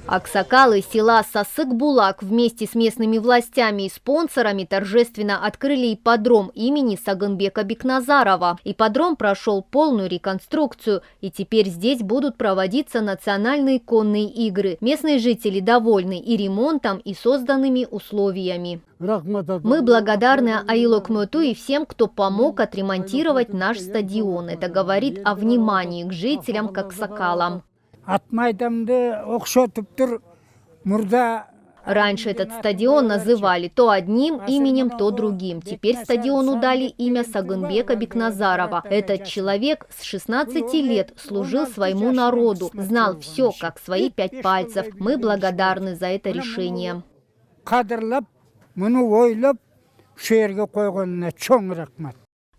Аксакалы села Сасык-Булак вместе с местными властями и спонсорами торжественно открыли ипподром имени Сагынбека Бекназарова. Ипподром прошел полную реконструкцию, и теперь здесь будут проводиться национальные конные игры. Местные жители довольны и ремонтом, и созданными условиями. Мы благодарны Аило Кмөту и всем, кто помог отремонтировать наш стадион. Это говорит о внимании к жителям к Аксакалам. Раньше этот стадион называли то одним именем, то другим. Теперь стадиону дали имя Сагынбека Бекназарова. Этот человек с 16 лет служил своему народу, знал все, как свои 5 пальцев. Мы благодарны за это решение.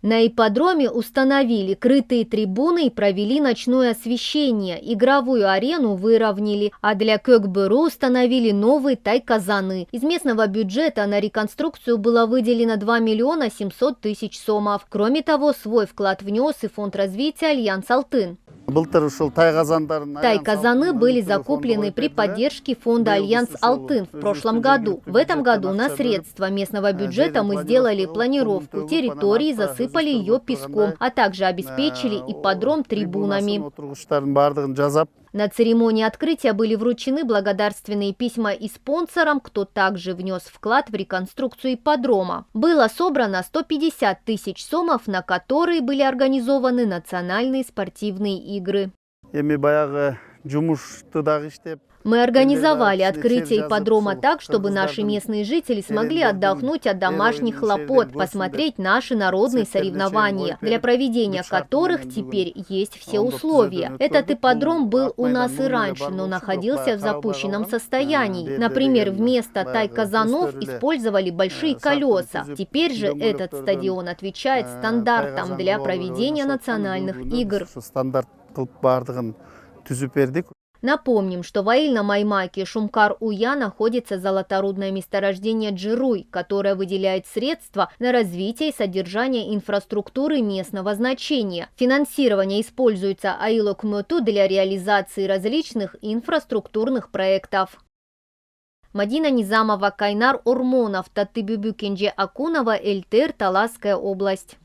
На ипподроме установили крытые трибуны и провели ночное освещение. Игровую арену выровняли, а для Кёкбүрү установили новые тай-казаны. Из местного бюджета на реконструкцию было выделено 2 миллиона 700 тысяч сомов. Кроме того, свой вклад внес и фонд развития Альянс Алтын. Тай-казаны были закуплены при поддержке фонда Альянс Алтын в прошлом году. В этом году на средства местного бюджета мы сделали планировку территории, засыпали ее песком, а также обеспечили ипподром трибунами. На церемонии открытия были вручены благодарственные письма и спонсорам, кто также внес вклад в реконструкцию ипподрома. Было собрано 150 тысяч сомов, на которые были организованы национальные спортивные игры. Мы организовали открытие ипподрома так, чтобы наши местные жители смогли отдохнуть от домашних хлопот, посмотреть наши народные соревнования, для проведения которых теперь есть все условия. Этот ипподром был у нас и раньше, но находился в запущенном состоянии. Например, вместо тай-казанов использовали большие колеса. Теперь же этот стадион отвечает стандартам для проведения национальных игр. Напомним, что в Аильна-Маймаке Шумкар-Уя находится золоторудное месторождение Джируй, которое выделяет средства на развитие и содержание инфраструктуры местного значения. Финансирование используется Аило Кмөту для реализации различных инфраструктурных проектов. Мадина Низамова, Кайнар Ормонов, Татыбүбү Кенже Акунова, ЛТР, Таласская область.